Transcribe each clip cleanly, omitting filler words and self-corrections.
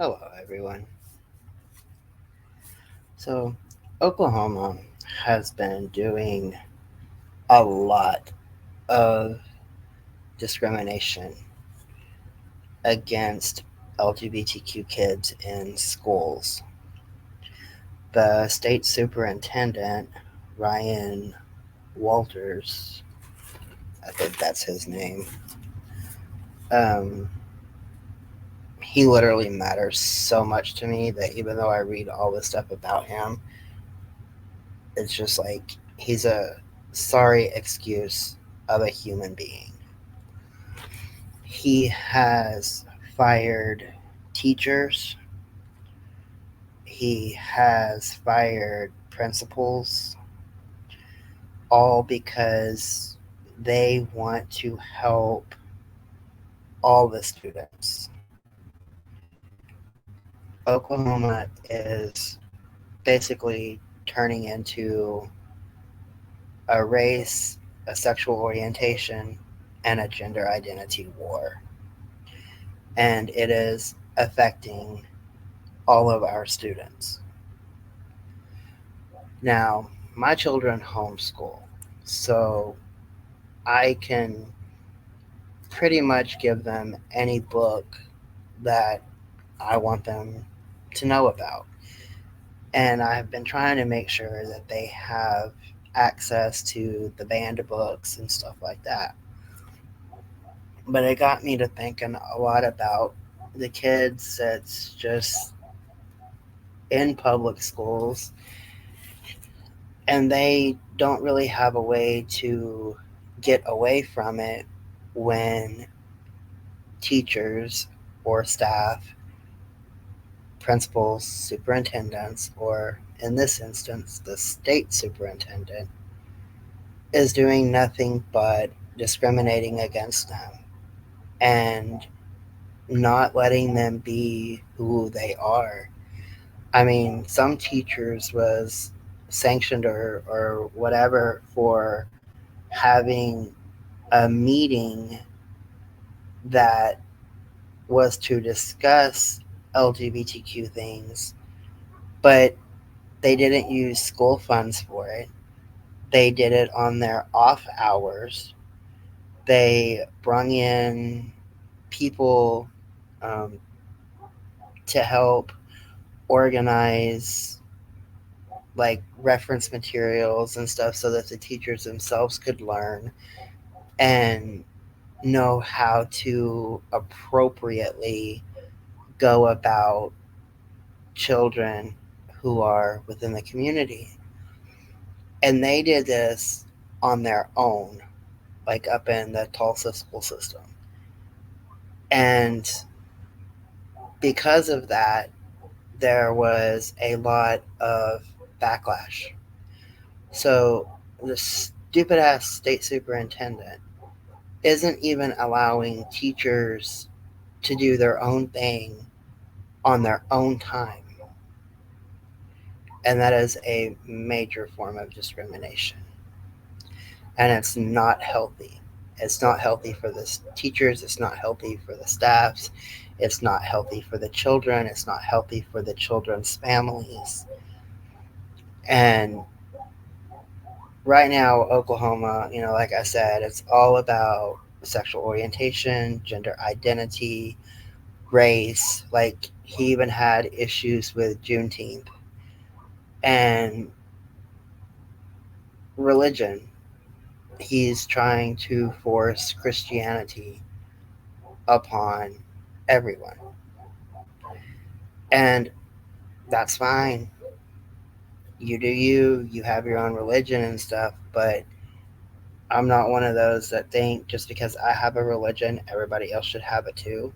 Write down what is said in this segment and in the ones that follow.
Hello, everyone. So, Oklahoma has been doing a lot of discrimination against LGBTQ kids in schools. The state superintendent, Ryan Walters, I think that's his name, um, he literally matters so much to me that even though I read all this stuff about him, it's just like he's a sorry excuse of a human being. He has fired teachers, he has fired principals, all because they want to help all the students. Oklahoma is basically turning into a race, a sexual orientation, and a gender identity war. And it is affecting all of our students. Now, my children homeschool, so I can pretty much give them any book that I want them to know about. And I've been trying to make sure that they have access to the banned books and stuff like that. But it got me to thinking a lot about the kids that's just in public schools and they don't really have a way to get away from it when teachers or staff, principals, superintendents, or in this instance, the state superintendent, is doing nothing but discriminating against them and not letting them be who they are. I mean, some teachers was sanctioned or whatever for having a meeting that was to discuss LGBTQ things, but they didn't use school funds for it. They did it on their off hours. They brung in people um, to help organize like reference materials and stuff so that the teachers themselves could learn and know how to appropriately go about children who are within the community. And they did this on their own, like up in the Tulsa school system. And because of that, there was a lot of backlash. So the stupid ass state superintendent isn't even allowing teachers to do their own thing on their own time. And that is a major form of discrimination. And it's not healthy. It's not healthy for the teachers, it's not healthy for the staffs, it's not healthy for the children, it's not healthy for the children's families. And right now, Oklahoma, like I said, it's all about sexual orientation, gender identity, race. Like, he even had issues with Juneteenth and religion. He's trying to force Christianity upon everyone. And that's fine. You do you, you have your own religion and stuff, but I'm not one of those that think just because I have a religion, everybody else should have it too.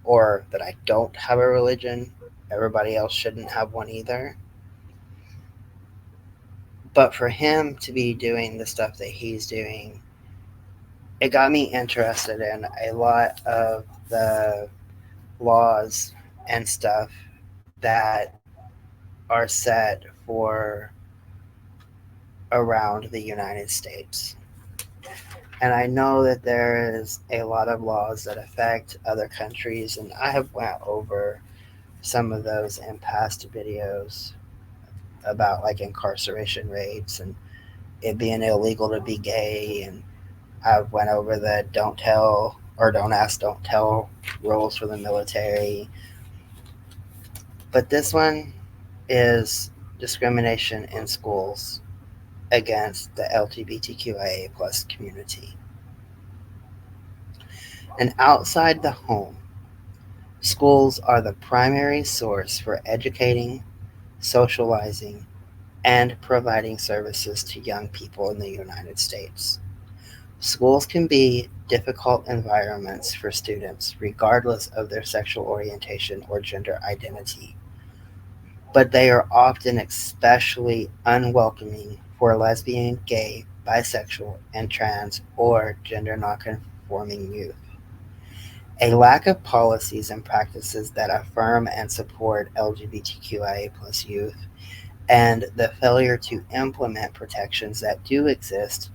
Or that I don't have a religion, everybody else shouldn't have one either. But for him to be doing the stuff that he's doing, it got me interested in a lot of the laws and stuff that are set for around the United States. And I know that there is a lot of laws that affect other countries, and I have went over some of those in past videos about like incarceration rates and it being illegal to be gay, and I've went over the don't tell or don't ask, don't tell rules for the military. But this one is discrimination in schools against the LGBTQIA plus community. And outside the home, schools are the primary source for educating, socializing, and providing services to young people in the United States. Schools can be difficult environments for students, regardless of their sexual orientation or gender identity, but they are often especially unwelcoming for lesbian, gay, bisexual, and trans or gender nonconforming youth. A lack of policies and practices that affirm and support LGBTQIA plus youth, and the failure to implement protections that do exist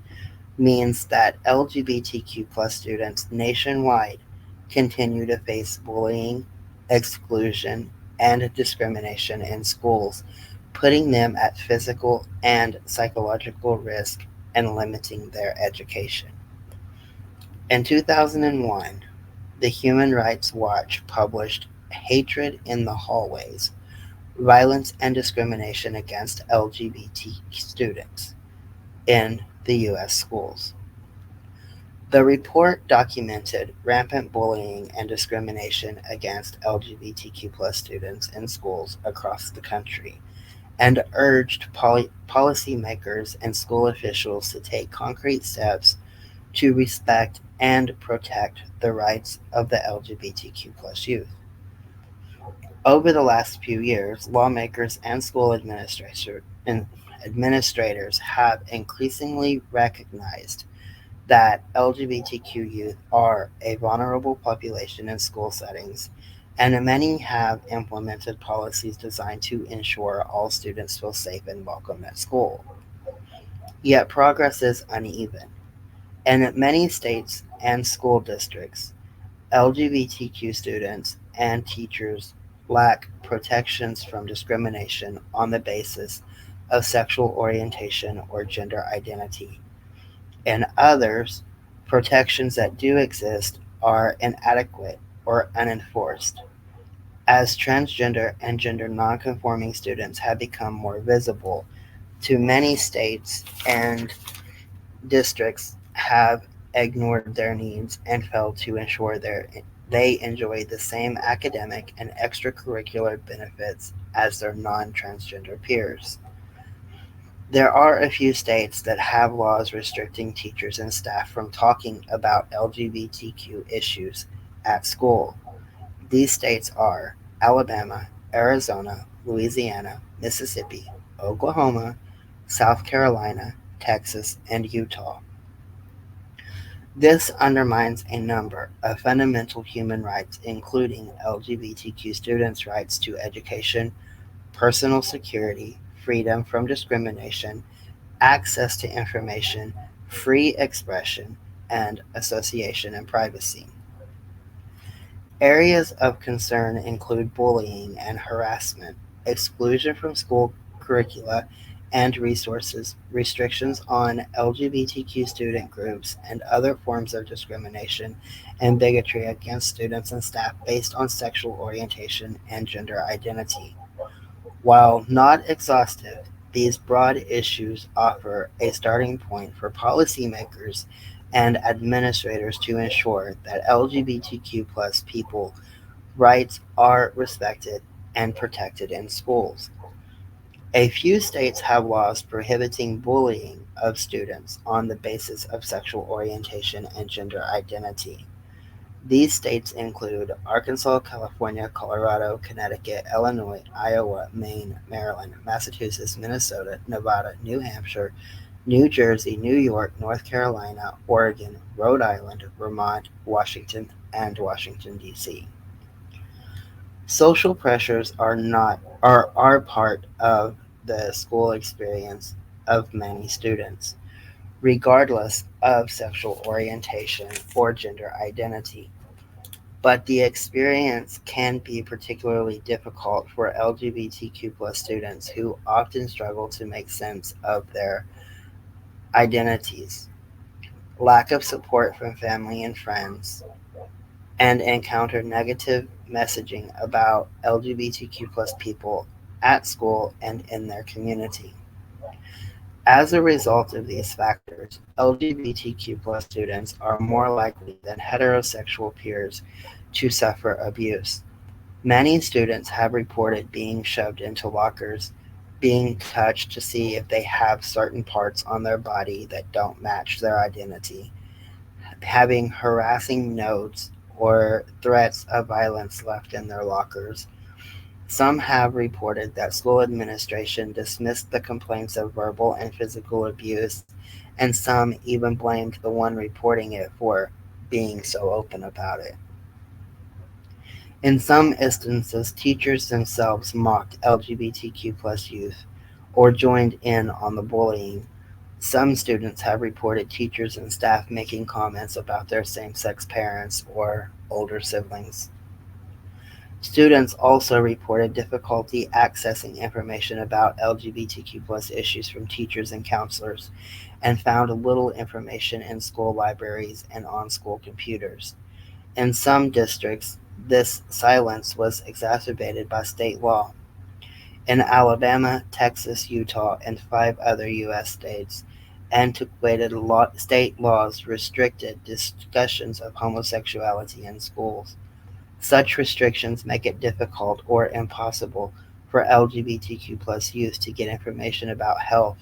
means that LGBTQ plus students nationwide continue to face bullying, exclusion, and discrimination in schools, putting them at physical and psychological risk and limiting their education. In 2001, the Human Rights Watch published Hatred in the Hallways: Violence and Discrimination Against LGBT Students in the U.S. Schools. The report documented rampant bullying and discrimination against LGBTQ plus students in schools across the country and urged policymakers and school officials to take concrete steps to respect and protect the rights of the LGBTQ plus youth. Over the last few years, lawmakers and school administrators have increasingly recognized that LGBTQ youth are a vulnerable population in school settings, and many have implemented policies designed to ensure all students feel safe and welcome at school. Yet progress is uneven. In many states and school districts, LGBTQ students and teachers lack protections from discrimination on the basis of sexual orientation or gender identity. In others, protections that do exist are inadequate or unenforced. As transgender and gender nonconforming students have become more visible, to many states and districts have ignored their needs and failed to ensure they enjoy the same academic and extracurricular benefits as their non transgender peers. There are a few states that have laws restricting teachers and staff from talking about LGBTQ issues at school. These states are Alabama, Arizona, Louisiana, Mississippi, Oklahoma, South Carolina, Texas, and Utah. This undermines a number of fundamental human rights, including LGBTQ students' rights to education, personal security, freedom from discrimination, access to information, free expression, and association and privacy. Areas of concern include bullying and harassment, exclusion from school curricula and resources, restrictions on LGBTQ student groups, and other forms of discrimination and bigotry against students and staff based on sexual orientation and gender identity. While not exhaustive, these broad issues offer a starting point for policymakers and administrators to ensure that LGBTQ plus people rights are respected and protected in schools. A few states have laws prohibiting bullying of students on the basis of sexual orientation and gender identity. These states include Arkansas, California, Colorado, Connecticut, Illinois, Iowa, Maine, Maryland, Massachusetts, Minnesota, Nevada, New Hampshire, New Jersey, New York, North Carolina, Oregon, Rhode Island, Vermont, Washington, and Washington, D.C. Social pressures are part of the school experience of many students, regardless of sexual orientation or gender identity. but the experience can be particularly difficult for LGBTQ plus students who often struggle to make sense of their identities, lack of support from family and friends, and encounter negative messaging about LGBTQ plus people at school and in their community. As a result of these factors, LGBTQ plus students are more likely than heterosexual peers to suffer abuse. Many students have reported being shoved into lockers, being touched to see if they have certain parts on their body that don't match their identity, having harassing notes or threats of violence left in their lockers. Some have reported that school administration dismissed the complaints of verbal and physical abuse, and some even blamed the one reporting it for being so open about it. In some instances, teachers themselves mocked LGBTQ plus youth or joined in on the bullying. Some students have reported teachers and staff making comments about their same sex parents or older siblings. Students also reported difficulty accessing information about LGBTQ plus issues from teachers and counselors and found little information in school libraries and on school computers. In some districts, this silence was exacerbated by state law. In Alabama, Texas, Utah, and 5 other U.S. states, antiquated state laws restricted discussions of homosexuality in schools. Such restrictions make it difficult or impossible for LGBTQ plus youth to get information about health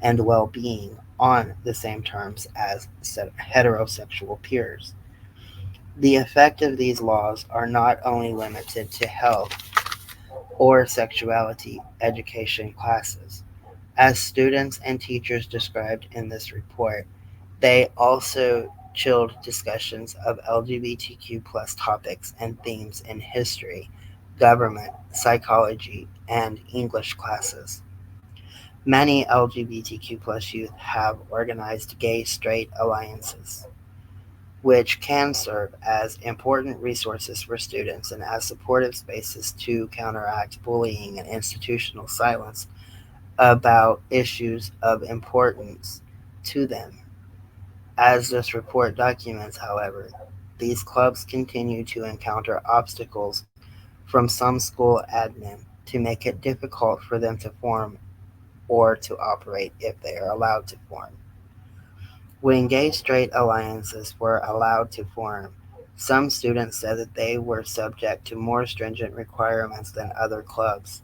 and well being on the same terms as heterosexual peers. The effect of these laws are not only limited to health or sexuality education classes. As students and teachers described in this report, they also chilled discussions of LGBTQ plus topics and themes in history, government, psychology, and English classes. Many LGBTQ plus youth have organized gay straight alliances, which can serve as important resources for students and as supportive spaces to counteract bullying and institutional silence about issues of importance to them. As this report documents, however, these clubs continue to encounter obstacles from some school admin to make it difficult for them to form or to operate if they are allowed to form. When gay straight alliances were allowed to form, some students said that they were subject to more stringent requirements than other clubs,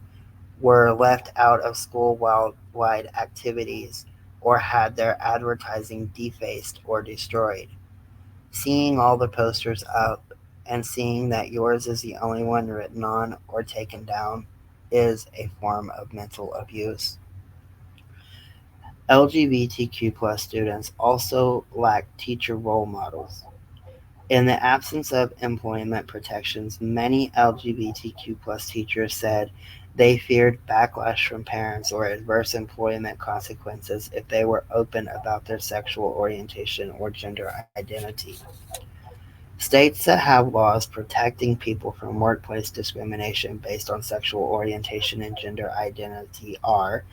were left out of school wide activities, or had their advertising defaced or destroyed. Seeing all the posters up and seeing that yours is the only one written on or taken down is a form of mental abuse. LGBTQ plus students also lack teacher role models. In the absence of employment protections, many LGBTQ plus teachers said they feared backlash from parents or adverse employment consequences if they were open about their sexual orientation or gender identity. States that have laws protecting people from workplace discrimination based on sexual orientation and gender identity are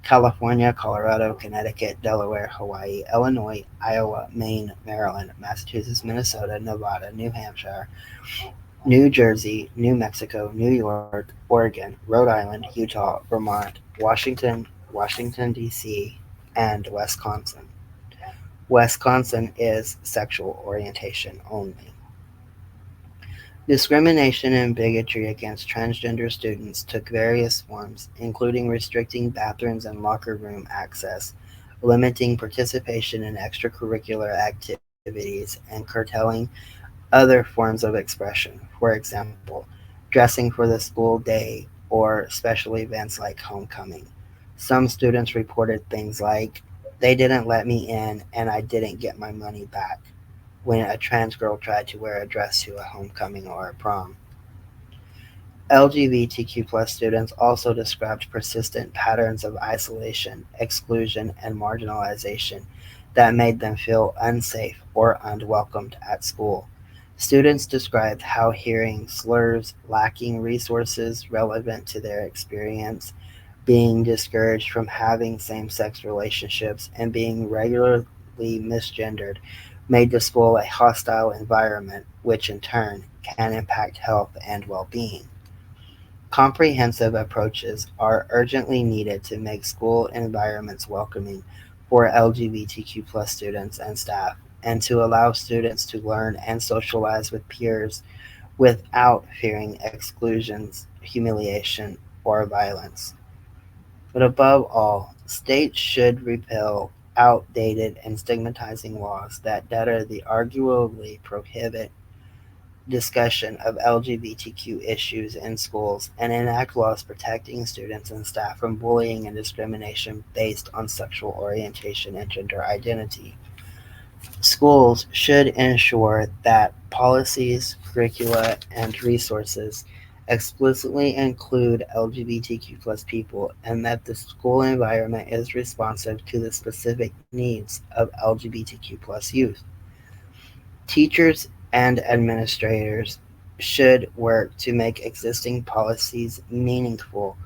California, Colorado, Connecticut, Delaware, Hawaii, Illinois, Iowa, Maine, Maryland, Massachusetts, Minnesota, Nevada, New Hampshire, New Jersey, New Mexico, New York, Oregon, Rhode Island, Utah, Vermont, Washington, Washington, D.C., and Wisconsin. Wisconsin is sexual orientation only. Discrimination and bigotry against transgender students took various forms, including restricting bathrooms and locker room access, limiting participation in extracurricular activities, and curtailing other forms of expression. For example, dressing for the school day or special events like homecoming. Some students reported things like, "They didn't let me in and I didn't get my money back," when a trans girl tried to wear a dress to a homecoming or a prom. LGBTQ plus students also described persistent patterns of isolation, exclusion, and marginalization that made them feel unsafe or unwelcomed at school. Students described how hearing slurs, lacking resources relevant to their experience, being discouraged from having same sex relationships, and being regularly misgendered made the school a hostile environment, which in turn can impact health and well being. Comprehensive approaches are urgently needed to make school environments welcoming for LGBTQ plus students and staff, and to allow students to learn and socialize with peers without fearing exclusions, humiliation, or violence. But above all, states should repeal outdated and stigmatizing laws that directly arguably prohibit discussion of LGBTQ issues in schools and enact laws protecting students and staff from bullying and discrimination based on sexual orientation and gender identity. Schools should ensure that policies, curricula, and resources explicitly include LGBTQ plus people and that the school environment is responsive to the specific needs of LGBTQ plus youth. Teachers and administrators should work to make existing policies meaningful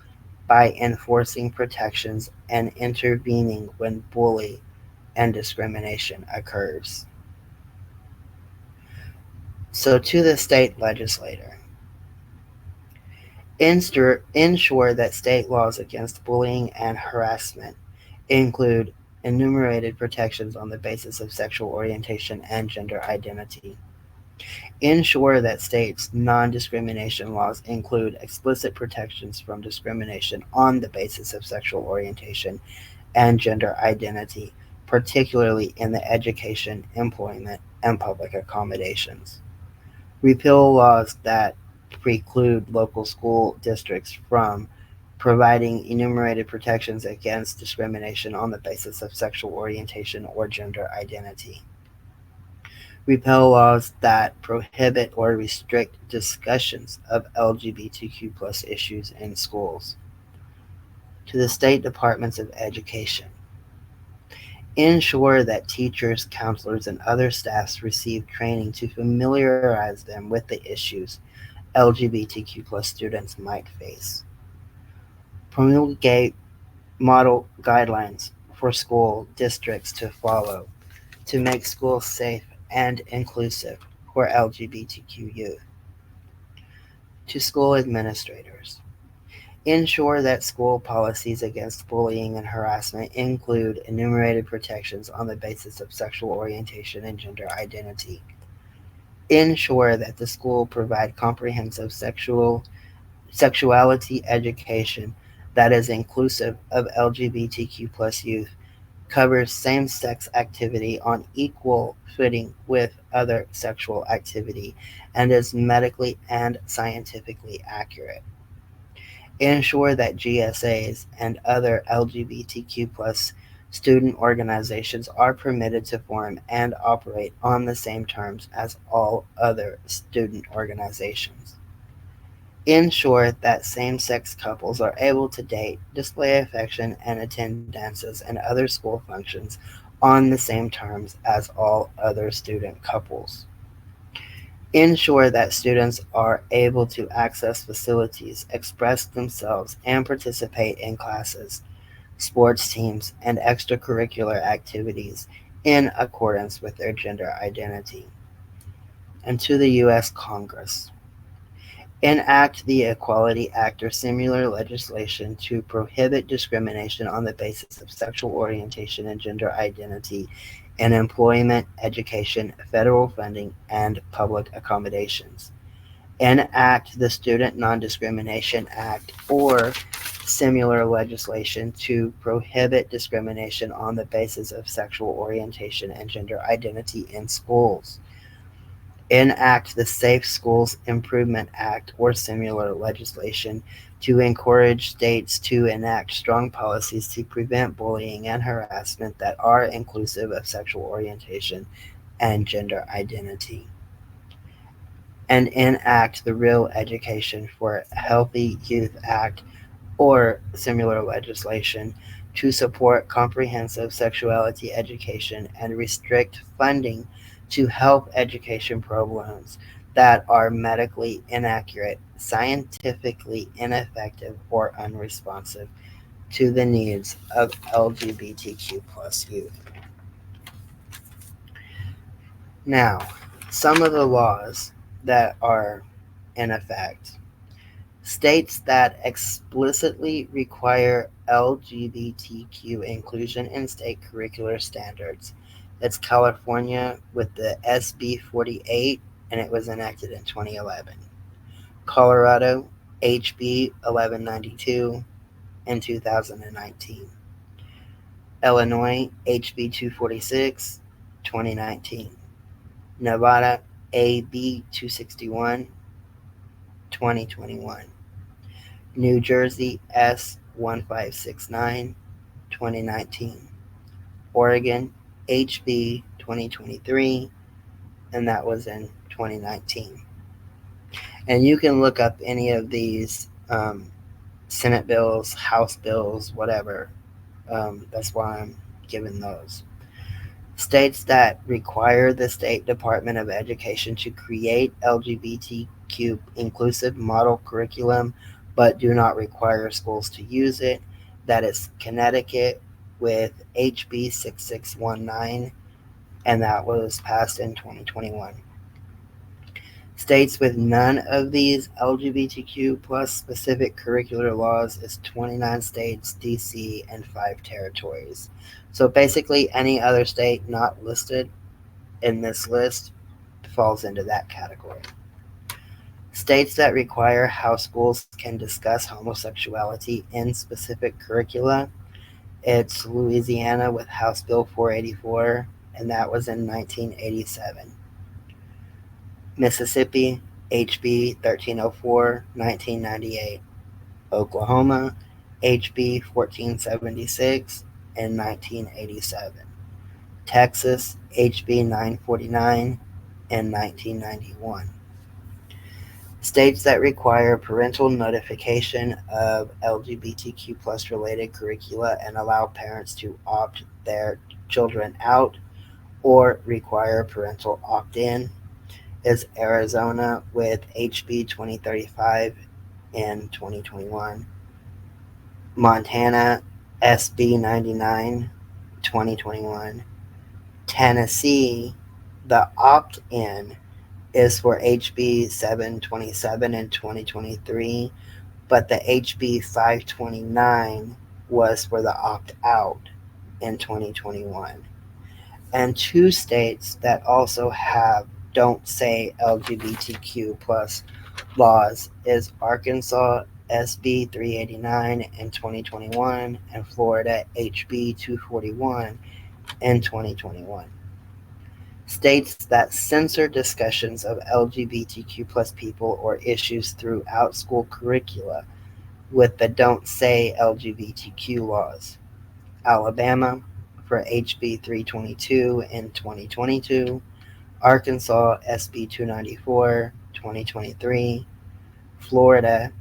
by enforcing protections and intervening when bullying and discrimination occurs. So, to the state legislator, ensure that state laws against bullying and harassment include enumerated protections on the basis of sexual orientation and gender identity. Ensure that states' non discrimination laws include explicit protections from discrimination on the basis of sexual orientation and gender identity, particularly in the education, employment, and public accommodations. Repeal laws that preclude local school districts from providing enumerated protections against discrimination on the basis of sexual orientation or gender identity. Repeal laws that prohibit or restrict discussions of LGBTQ plus issues in schools. To the state departments of education, ensure that teachers, counselors, and other staffs receive training to familiarize them with the issues LGBTQ plus students might face. Promulgate model guidelines for school districts to follow to make schools safe and inclusive for LGBTQ youth. To school administrators, ensure that school policies against bullying and harassment include enumerated protections on the basis of sexual orientation and gender identity. Ensure that the school provide comprehensive sexuality education that is inclusive of LGBTQ plus youth, covers same-sex activity on equal footing with other sexual activity, and is medically and scientifically accurate. Ensure that GSAs and other LGBTQ plus student organizations are permitted to form and operate on the same terms as all other student organizations. Ensure that same sex couples are able to date, display affection, and attend dances and other school functions on the same terms as all other student couples. Ensure that students are able to access facilities, express themselves, and participate in classes, sports teams, and extracurricular activities in accordance with their gender identity. And to the U.S. Congress, enact the Equality Act or similar legislation to prohibit discrimination on the basis of sexual orientation and gender identity in employment, education, federal funding, and public accommodations. Enact the Student Non Discrimination Act or similar legislation to prohibit discrimination on the basis of sexual orientation and gender identity in schools. Enact the Safe Schools Improvement Act or similar legislation to encourage states to enact strong policies to prevent bullying and harassment that are inclusive of sexual orientation and gender identity. And enact the Real Education for Healthy Youth Act or similar legislation to support comprehensive sexuality education and restrict funding to help education programs that are medically inaccurate, scientifically ineffective, or unresponsive to the needs of LGBTQ plus youth. Now, some of the laws that are in effect: states that explicitly require LGBTQ inclusion in state curricular standards. It's California with the SB 48, and it was enacted in 2011. Colorado, HB 1192 in 2019. Illinois, HB 246, 2019. Nevada, AB 261, 2021. New Jersey, S 1569, 2019. Oregon, HB 2023, and that was in 2019. And you can look up any of these Senate bills, House bills, whatever. That's why I'm giving those. States that require the State Department of Education to create LGBTQ inclusive model curriculum but do not require schools to use it. That is Connecticut with HB 6619, and that was passed in 2021. States with none of these LGBTQ plus specific curricular laws is 29 states, DC, and 5 territories. So basically, any other state not listed in this list falls into that category. States that require how schools can discuss homosexuality in specific curricula, it's Louisiana with House Bill 484, and that was in 1987. Mississippi, HB 1304, 1998. Oklahoma, HB 1476 in 1987. Texas, HB 949 in 1991. States that require parental notification of LGBTQ plus related curricula and allow parents to opt their children out or require parental opt-in is Arizona with HB 2035 in 2021. Montana, SB 99, 2021. Tennessee, the opt-in is for HB 727 in 2023, but the HB 529 was for the opt-out in 2021. And two states that also have don't say LGBTQ plus laws is Arkansas, SB 389 in 2021, and Florida, HB 241 in 2021. States that censor discussions of LGBTQ plus people or issues throughout school curricula with the don't say LGBTQ laws. Alabama for HB 322 in 2022, Arkansas SB 294, 2023, Florida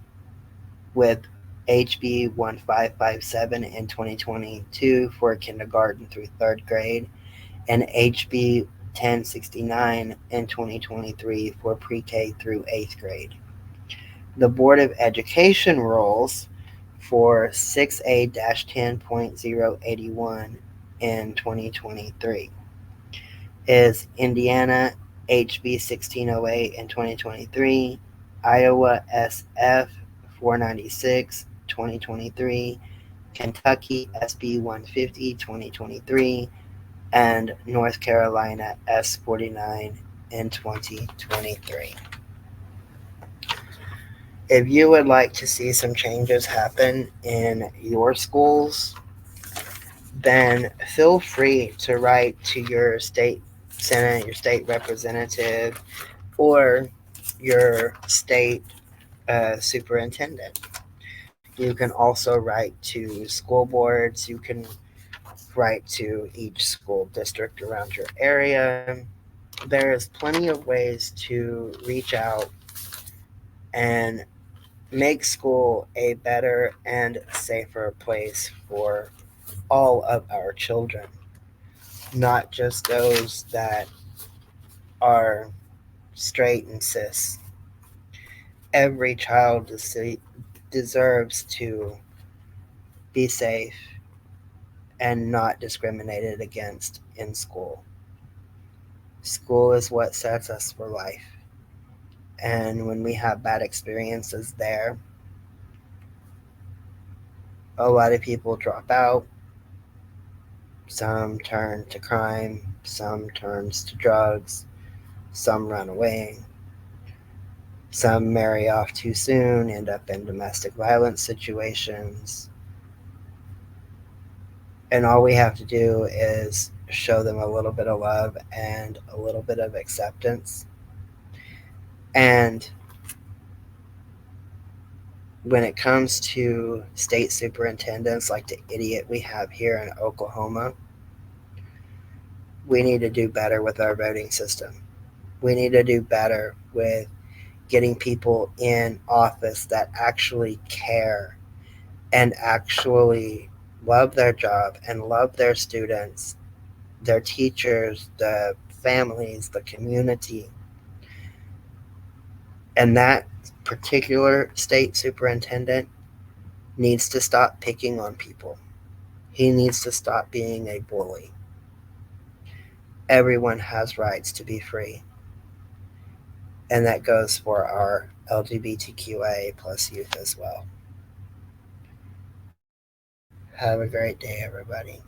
with HB 1557 in 2022 for kindergarten through third grade, and HB 1069 in 2023 for pre-K through 8th grade. The Board of Education rules for 6A-10.081 in 2023 is Indiana HB 1608 in 2023, Iowa SF 496 2023, Kentucky SB 150 2023, and North Carolina S49 in 2023. If you would like to see some changes happen in your schools, then feel free to write to your state senate, your state representative, or your state superintendent. You can also write to school boards. You can write to each school district around your area. There is plenty of ways to reach out and make school a better and safer place for all of our children, not just those that are straight and cis. Every child deserves to be safe and not discriminated against in school. School is what sets us for life. And when we have bad experiences there, a lot of people drop out. Some turn to crime, some turns to drugs, some run away, some marry off too soon, end up in domestic violence situations. And all we have to do is show them a little bit of love and a little bit of acceptance. And when it comes to state superintendents like the idiot we have here in Oklahoma, we need to do better with our voting system. We need to do better with getting people in office that actually care and actually love their job and love their students, their teachers, the families, the community. And that particular state superintendent needs to stop picking on people. He needs to stop being a bully. Everyone has rights to be free. And that goes for our LGBTQA plus youth as well. Have a great day, everybody.